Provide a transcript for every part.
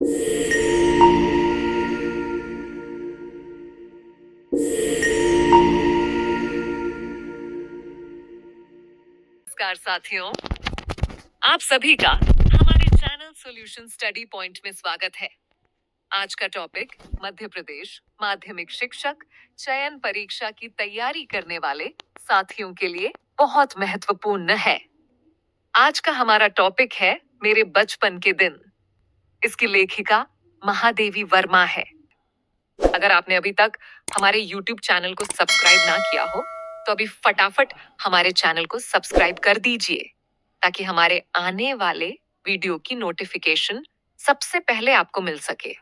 नमस्कार साथियों, आप सभी का हमारे चैनल सॉल्यूशन स्टडी पॉइंट में स्वागत है। आज का टॉपिक मध्य प्रदेश माध्यमिक शिक्षक चयन परीक्षा की तैयारी करने वाले साथियों के लिए बहुत महत्वपूर्ण है। आज का हमारा टॉपिक है मेरे बचपन के दिन। इसकी लेखिका महादेवी वर्मा है। अगर आपने अभी तक हमारे YouTube चैनल को सब्सक्राइब ना किया हो तो अभी फटाफट हमारे चैनल को सब्सक्राइब कर दीजिए ताकि हमारे आने वाले वीडियो की नोटिफिकेशन सबसे पहले आपको मिल सके।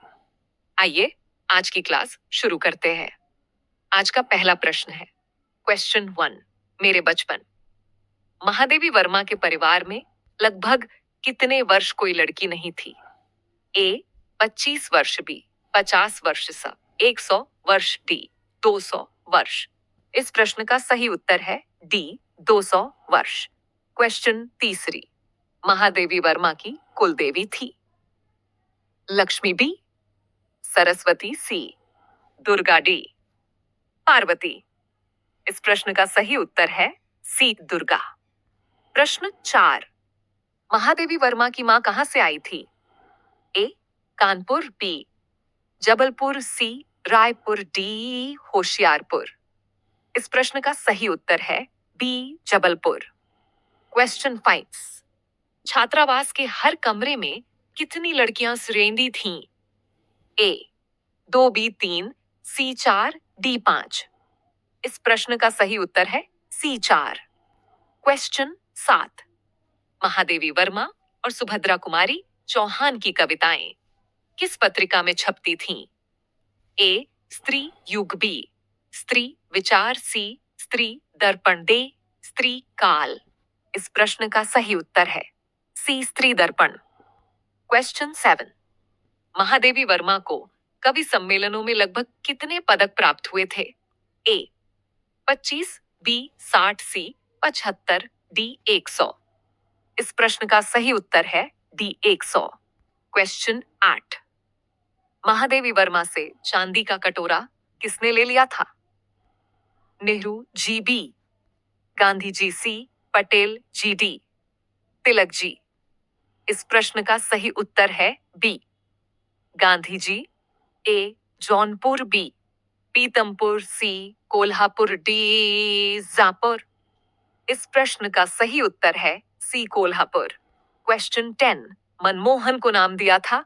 आइए आज की क्लास शुरू करते हैं। आज का पहला प्रश्न है क्वेश्चन 1, मेरे बचपन। महादेवी वर्मा के परिवार में लगभग कितने वर्ष कोई लड़की नहीं थी? ए 25 वर्ष, बी 50 वर्ष, स 100 वर्ष, डी 200 वर्ष। इस प्रश्न का सही उत्तर है डी 200 वर्ष। क्वेश्चन तीसरी, महादेवी वर्मा की कुल देवी थी? लक्ष्मी बी, सरस्वती सी, दुर्गा डी, पार्वती। इस प्रश्न का सही उत्तर है सी, दुर्गा। प्रश्न 4, महादेवी वर्मा की मां कहां से आई थी? ए कानपुर, बी जबलपुर, सी रायपुर, डी होशियारपुर। इस प्रश्न का सही उत्तर है बी जबलपुर। क्वेश्चन 5, छात्रावास के हर कमरे में कितनी लड़कियां रेंदी थीं? ए 2, बी 3, सी 4, डी 5। इस प्रश्न का सही उत्तर है सी 4। क्वेश्चन 7, महादेवी वर्मा और सुभद्रा कुमारी चौहान की कविताएं किस पत्रिका में छपती थीं? ए स्त्री युग, बी स्त्री विचार, सी स्त्री दर्पण, दे स्त्री काल। इस प्रश्न का सही उत्तर है सी, स्त्री दर्पण। क्वेश्चन 7, महादेवी वर्मा को कवि सम्मेलनों में लगभग कितने पदक प्राप्त हुए थे? ए 25, बी 60, सी 75, डी 100। इस प्रश्न का सही उत्तर है डी 100। क्वेश्चन 8, महादेवी वर्मा से चांदी का कटोरा किसने ले लिया था? नेहरू जी, बी गांधी जी, सी पटेल जी, डी तिलक जी। इस प्रश्न का सही उत्तर है बी गांधी जी। ए जौनपुर, बी पीतमपुर, सी कोल्हापुर, डी जापुर। इस प्रश्न का सही उत्तर है सी कोल्हापुर। क्वेश्चन 10, मनमोहन को नाम दिया था?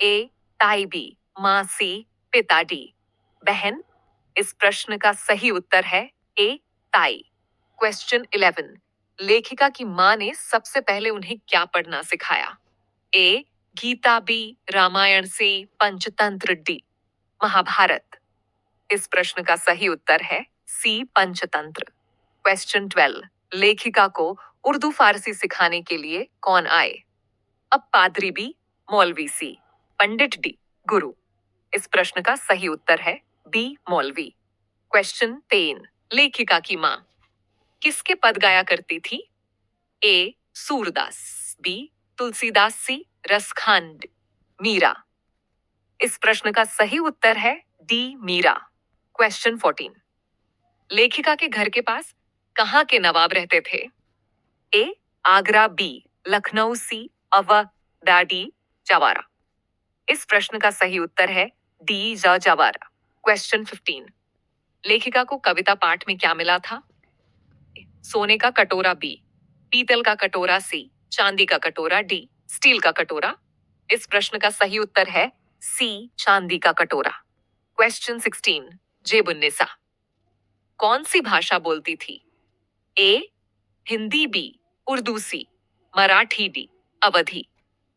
ए ताई, बी मां, सी पिता, डी बहन। इस प्रश्न का सही उत्तर है ए ताई। क्वेश्चन 11, लेखिका की मां ने सबसे पहले उन्हें क्या पढ़ना सिखाया? ए गीता, बी रामायण, सी पंचतंत्र, डी महाभारत। इस प्रश्न का सही उत्तर है सी पंचतंत्र। क्वेश्चन 12, लेखिका को उर्दू फारसी सिखाने के लिए कौन आए? अब पादरी, बी मौलवी, सी पंडित, डी गुरु। इस प्रश्न का सही उत्तर है बी मौलवी। क्वेश्चन 13, लेखिका की मां किसके पद गाया करती थी? ए सूरदास, बी तुलसीदास, सी रसखान, मीरा। इस प्रश्न का सही उत्तर है डी मीरा। क्वेश्चन 14, लेखिका के घर के पास कहां के नवाब रहते थे? ए आगरा, बी लखनऊ, सी अवध, डी जवारा। इस प्रश्न का सही उत्तर है डी जवारा। क्वेश्चन 15, लेखिका को कविता पाठ में क्या मिला था? सोने का कटोरा, बी पीतल का कटोरा, सी चांदी का कटोरा, डी स्टील का कटोरा। इस प्रश्न का सही उत्तर है सी चांदी का कटोरा। क्वेश्चन 16, जेबुन्निसा कौन सी भाषा बोलती थी? ए हिंदी, बी उर्दू, सी मराठी, डी अवधी।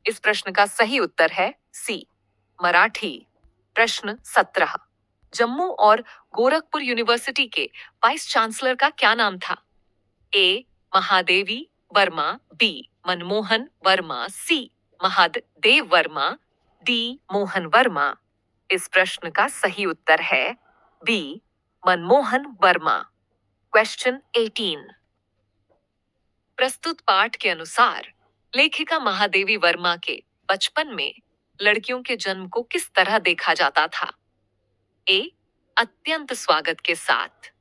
इस प्रश्न का सही उत्तर है सी मराठी। प्रश्न 17, जम्मू और गोरखपुर यूनिवर्सिटी के वाइस चांसलर का क्या नाम था? ए महादेवी वर्मा, बी मनमोहन वर्मा, सी महादेव वर्मा, डी मोहन वर्मा। इस प्रश्न का सही उत्तर है बी मनमोहन वर्मा। क्वेश्चन 18, प्रस्तुत पाठ के अनुसार लेखिका महादेवी वर्मा के बचपन में लड़कियों के जन्म को किस तरह देखा जाता था? ए, अत्यंत स्वागत के साथ।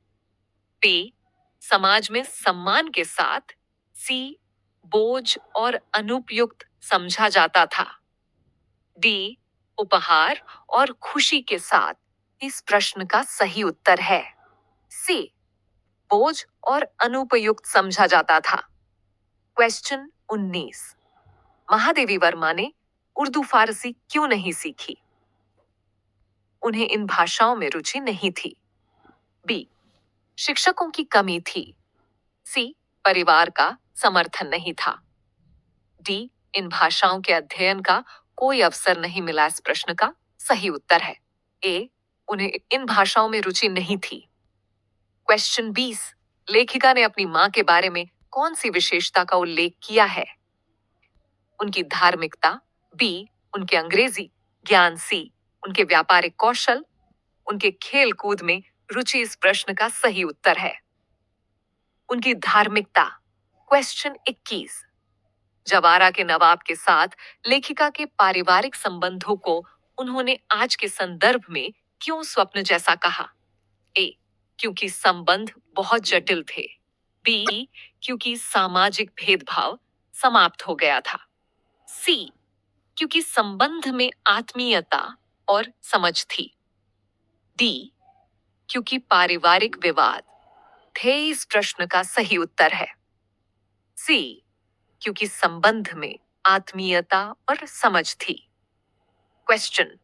बी, समाज में सम्मान के साथ। सी, बोझ और अनुपयुक्त समझा जाता था। डी, उपहार और खुशी के साथ। इस प्रश्न का सही उत्तर है सी, बोझ और अनुपयुक्त समझा जाता था। क्वेश्चन 19। महादेवी वर्मा ने उर्दू फारसी क्यों नहीं सीखी? उन्हें इन भाषाओं में रुचि नहीं थी। बी, शिक्षकों की कमी थी। सी, परिवार का समर्थन नहीं था। डी, इन भाषाओं के अध्ययन का कोई अवसर नहीं मिला। इस प्रश्न का सही उत्तर है ए, उन्हें इन भाषाओं में रुचि नहीं थी। क्वेश्चन 20। लेखिका ने अपनी मां के बारे में कौन सी विशेषता का उल्लेख किया है? उनकी धार्मिकता। बी, उनके अंग्रेजी ज्ञान। सी, उनके व्यापारिक कौशल। उनके खेल कूद में रुचि। इस प्रश्न का सही उत्तर है उनकी धार्मिकता। क्वेश्चन 21। जवारा के नवाब के साथ लेखिका के पारिवारिक संबंधों को उन्होंने आज के संदर्भ में क्यों स्वप्न जैसा कहा? ए, क्योंकि संबंध बहुत जटिल थे। बी, क्योंकि सामाजिक भेदभाव समाप्त हो गया था। सी, क्योंकि संबंध में आत्मीयता और समझ थी। डी, क्योंकि पारिवारिक विवाद थे। इस प्रश्न का सही उत्तर है सी, क्योंकि संबंध में आत्मीयता और समझ थी। क्वेश्चन।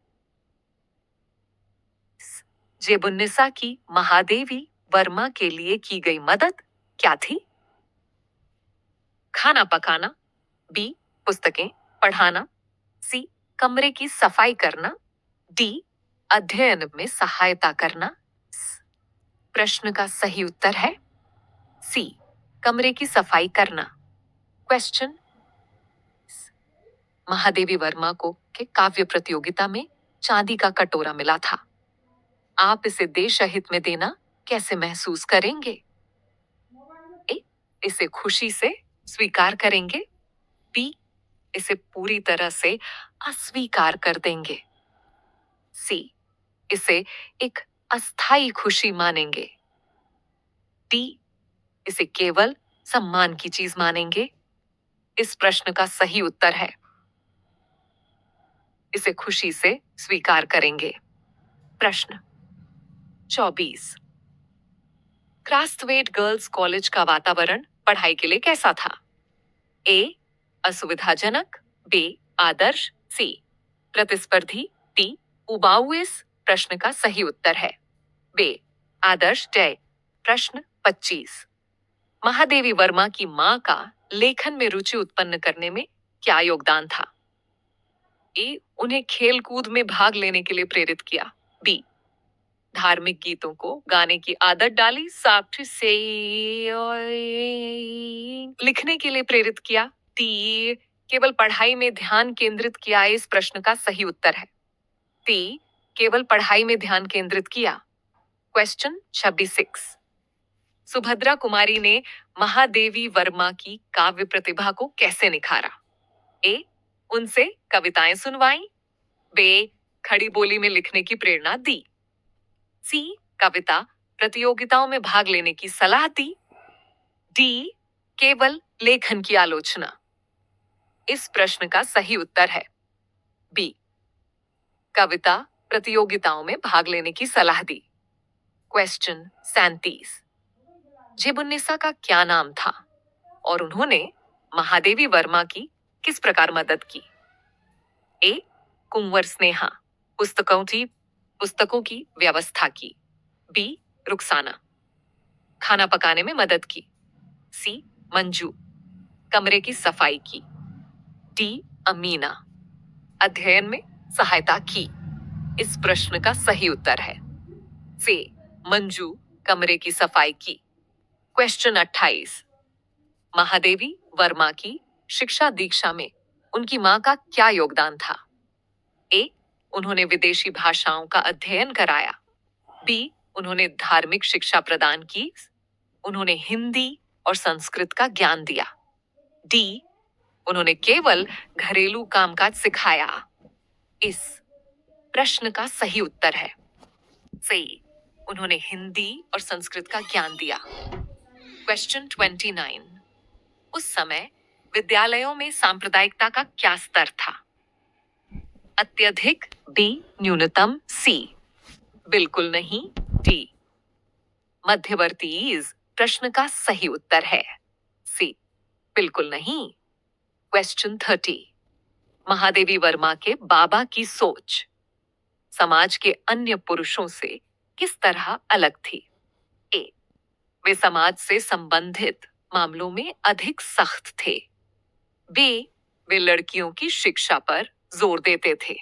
जेबुन्निसा की महादेवी वर्मा के लिए की गई मदद क्या थी? खाना पकाना। बी, पुस्तकें पढ़ाना। सी, कमरे की सफाई करना। डी, अध्ययन में सहायता करना। प्रश्न का सही उत्तर है सी, कमरे की सफाई करना। क्वेश्चन। महादेवी वर्मा को के काव्य प्रतियोगिता में चांदी का कटोरा मिला था। आप इसे देश हित में देना कैसे महसूस करेंगे? ए, इसे खुशी से स्वीकार करेंगे। बी, इसे पूरी तरह से अस्वीकार कर देंगे। सी, इसे एक अस्थाई खुशी मानेंगे। डी, इसे केवल सम्मान की चीज मानेंगे। इस प्रश्न का सही उत्तर है इसे खुशी से स्वीकार करेंगे। प्रश्न 24। क्रास्थवेट गर्ल्स कॉलेज का वातावरण पढ़ाई के लिए कैसा था? ए, असुविधाजनक। बी, आदर्श। सी, प्रतिस्पर्धी। डी, उबाऊ। इस प्रश्न का सही उत्तर है बे, आदर्श। जय। प्रश्न 25। महादेवी वर्मा की मां का लेखन में रुचि उत्पन्न करने में क्या योगदान था? ए, उन्हें खेल कूद में भाग लेने के लिए प्रेरित किया। बी, धार्मिक गीतों को गाने की आदत डाली। साथ से लिखने के लिए प्रेरित किया। ती, केवल पढ़ाई में ध्यान केंद्रित किया। इस प्रश्न का सही उत्तर है ती, केवल पढ़ाई में ध्यान केंद्रित किया। क्वेश्चन 26। सुभद्रा कुमारी ने महादेवी वर्मा की काव्य प्रतिभा को कैसे निखारा? ए, उनसे कविताएं सुनवाई। बे, खड़ी बोली में लिखने की प्रेरणा दी। सी, कविता प्रतियोगिताओं में भाग लेने की सलाह दी। डी, केवल लेखन की आलोचना। इस प्रश्न का सही उत्तर है बी, कविता प्रतियोगिताओं में भाग लेने की सलाह दी। क्वेश्चन 37। जेबुन्निसा का क्या नाम था और उन्होंने महादेवी वर्मा की किस प्रकार मदद की? ए, कुंवर स्नेहा, पुस्तकों की व्यवस्था की। बी, रुखसाना, खाना पकाने में मदद की। सी, मंजू, कमरे की सफाई की। डी, अमीना, अध्ययन में सहायता की। इस प्रश्न का सही उत्तर है सी, मंजू, कमरे की सफाई की। क्वेश्चन 28। महादेवी वर्मा की शिक्षा दीक्षा में उनकी मां का क्या योगदान था? ए, उन्होंने विदेशी भाषाओं का अध्ययन कराया। बी, उन्होंने धार्मिक शिक्षा प्रदान की। उन्होंने हिंदी और संस्कृत का ज्ञान दिया। डी, उन्होंने केवल घरेलू कामकाज सिखाया। इस प्रश्न का सही उत्तर है सी, उन्होंने हिंदी और संस्कृत का ज्ञान दिया। क्वेश्चन 29, उस समय विद्यालयों में सांप्रदायिकता का क्या स्तर था? अत्यधिक, बी, न्यूनतम, सी, बिल्कुल नहीं, डी, मध्यवर्ती इस प्रश्न का सही उत्तर है सी, बिल्कुल नहीं। क्वेश्चन 30, महादेवी वर्मा के बाबा की सोच समाज के अन्य पुरुषों से किस तरह अलग थी? ए, वे समाज से संबंधित मामलों में अधिक सख्त थे। बी, वे लड़कियों की शिक्षा पर जोर देते थे।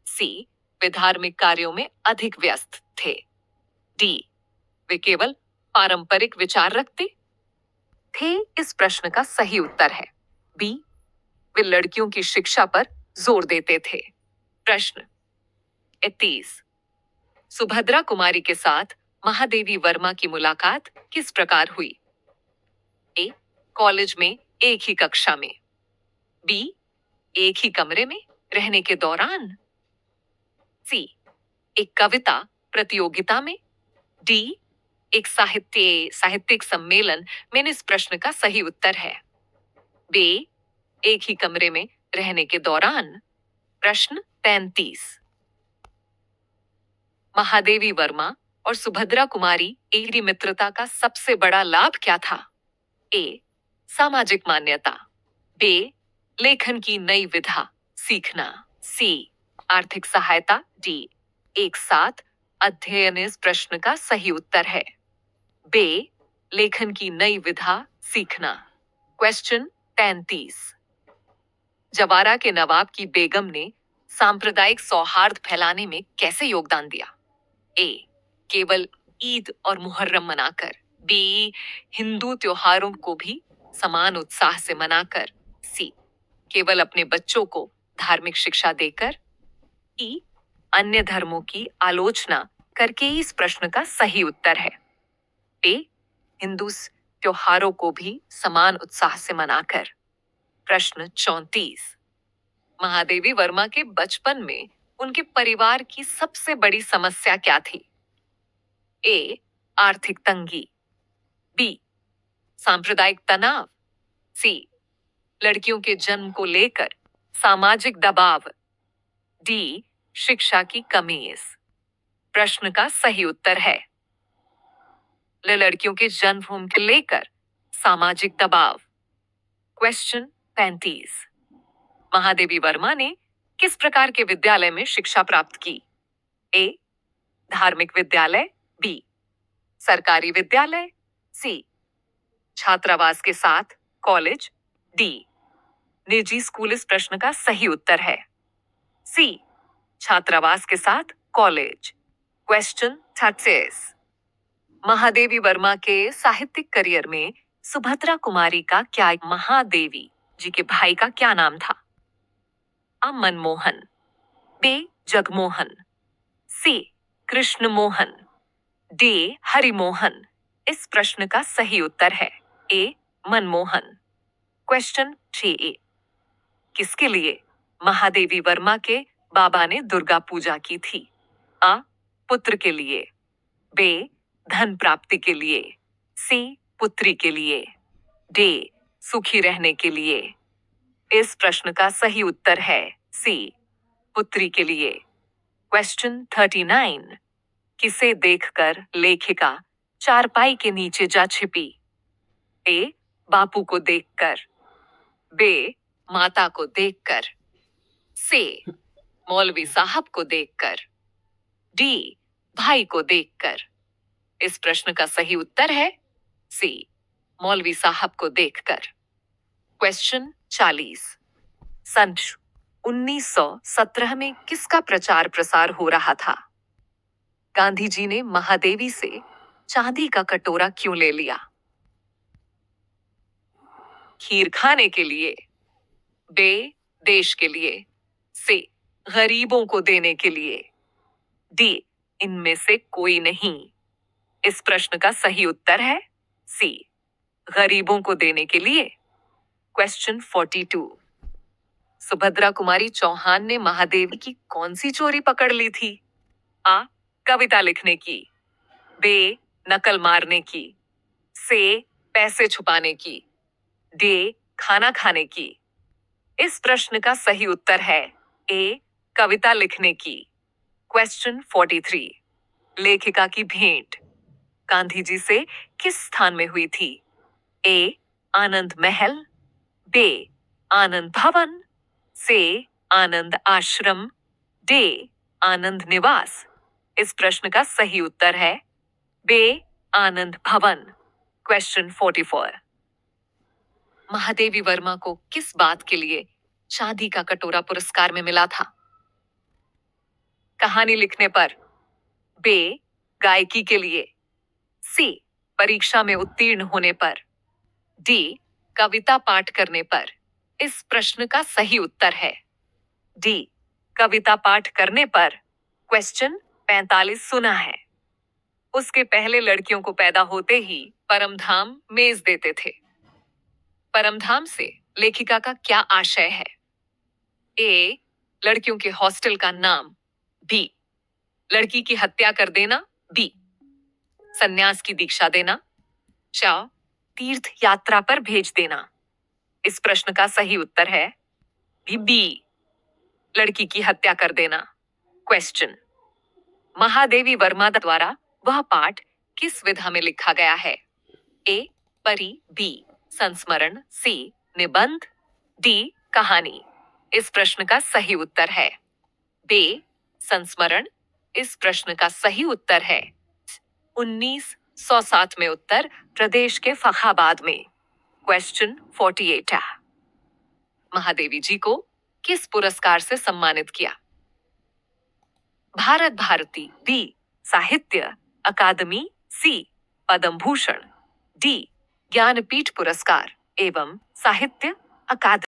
सी, वे धार्मिक कार्यों में अधिक व्यस्त थे। डी, वे केवल पारंपरिक विचार रखते थे। इस प्रश्न का सही उत्तर है बी, वे लड़कियों की शिक्षा पर जोर देते थे। प्रश्न 31, सुभद्रा कुमारी के साथ महादेवी वर्मा की मुलाकात किस प्रकार हुई? ए, कॉलेज में एक ही कक्षा में। बी, एक ही कमरे में रहने के दौरान। सी, एक कविता प्रतियोगिता में। डी, एक साहित्यिक सम्मेलन में। इस प्रश्न का सही उत्तर है बी, एक ही कमरे में रहने के दौरान। प्रश्न 33, महादेवी वर्मा और सुभद्रा कुमारी की मित्रता का सबसे बड़ा लाभ क्या था? ए, सामाजिक मान्यता। बी, लेखन की नई विधा सीखना। सी, आर्थिक सहायता। डी, एक साथ अध्ययन। इस प्रश्न का सही उत्तर है बी, लेखन की नई विधा सीखना। क्वेश्चन 33, जवारा के नवाब की बेगम ने सांप्रदायिक सौहार्द फैलाने में कैसे योगदान दिया? ए, केवल ईद और मुहर्रम मनाकर। बी, हिंदू त्योहारों को भी समान उत्साह से मनाकर। सी, केवल अपने बच्चों को धार्मिक शिक्षा देकर। ई, अन्य धर्मों की आलोचना करके। इस प्रश्न का सही उत्तर है ए, हिंदू त्योहारों को भी समान उत्साह से मनाकर। प्रश्न 34, महादेवी वर्मा के बचपन में उनके परिवार की सबसे बड़ी समस्या क्या थी? ए, आर्थिक तंगी। बी, सांप्रदायिक तनाव। सी, लड़कियों के जन्म को लेकर सामाजिक दबाव। डी, शिक्षा की कमी। इस प्रश्न का सही उत्तर है लड़कियों के जन्म को लेकर सामाजिक दबाव। क्वेश्चन 35, महादेवी वर्मा ने किस प्रकार के विद्यालय में शिक्षा प्राप्त की? ए, धार्मिक विद्यालय। बी, सरकारी विद्यालय। सी, छात्रावास के साथ कॉलेज। डी, निजी स्कूल। इस प्रश्न का सही उत्तर है सी, छात्रावास के साथ कॉलेज। क्वेश्चन 36, महादेवी वर्मा के साहित्यिक करियर में सुभद्रा कुमारी का क्या महादेवी जी के भाई का क्या नाम था? आ, मनमोहन। बी, जगमोहन। सी, कृष्ण मोहन। डी, हरिमोहन। इस प्रश्न का सही उत्तर है ए, मनमोहन। क्वेश्चन 6, किसके लिए महादेवी वर्मा के बाबा ने दुर्गा पूजा की थी? आ, पुत्र के लिए। बी, धन प्राप्ति के लिए। सी, पुत्री के लिए। डी, सुखी रहने के लिए। इस प्रश्न का सही उत्तर है सी, पुत्री के लिए। क्वेश्चन 39, किसे देखकर लेखिका चारपाई के नीचे जा छिपी? ए, बापू को देखकर। बे, माता को देखकर। सी, मौलवी साहब को देखकर। डी, भाई को देखकर। इस प्रश्न का सही उत्तर है सी, मौलवी साहब को देखकर। क्वेश्चन 40, सन 1917 में किसका प्रचार प्रसार हो रहा था? गांधी जी ने महादेवी से चांदी का कटोरा क्यों ले लिया? खीर खाने के लिए। बे, देश के लिए। से, गरीबों को देने के लिए। डी, इनमें से कोई नहीं। इस प्रश्न का सही उत्तर है सी, गरीबों को देने के लिए। क्वेश्चन 42, सुभद्रा कुमारी चौहान ने महादेवी की कौन सी चोरी पकड़ ली थी? आ. कविता लिखने की, बे. नकल मारने की, से. पैसे छुपाने की, डे. खाना खाने की। इस प्रश्न का सही उत्तर है ए. कविता लिखने की। क्वेश्चन 43। लेखिका की भेंट गांधी जी से किस स्थान में हुई थी? ए. आनंद महल, बे. आनंद भवन, से. आनंद आश्रम, डे. आनंद निवास। इस प्रश्न का सही उत्तर है बे. आनंद भवन। क्वेश्चन 44। महादेवी वर्मा को किस बात के लिए चांदी का कटोरा पुरस्कार में मिला था? कहानी लिखने पर, बे. गायकी के लिए, सी. परीक्षा में उत्तीर्ण होने पर, डी. कविता पाठ करने पर। इस प्रश्न का सही उत्तर है डी. कविता पाठ करने पर। क्वेश्चन 45 सुना है। उसके पहले लड़कियों को पैदा होते ही परमधाम मेज देते थे। परमधाम से लेखिका का क्या आशय है? ए. लड़कियों के हॉस्टल का नाम, बी. लड़की की हत्या कर देना, बी. सन्यास की दीक्षा देना, चा. तीर्थ यात्रा पर भेज देना। इस प्रश्न का सही उत्तर है बी. लड़की की हत्या कर देना। क्वेश्चन, महादेवी वर्मा द्वारा वह पाठ किस विधा में लिखा गया है? ए. परी, बी. संस्मरण, सी. निबंध, डी. कहानी। इस प्रश्न का सही उत्तर है बे. संस्मरण। इस प्रश्न का सही उत्तर है 1907 में उत्तर प्रदेश के फखाबाद में। क्वेश्चन 48। महादेवी जी को किस पुरस्कार से सम्मानित किया? भारत भारती, बी. साहित्य अकादमी, सी. पद्म भूषण, डी. ज्ञानपीठ पुरस्कार एवं साहित्य अकादमी।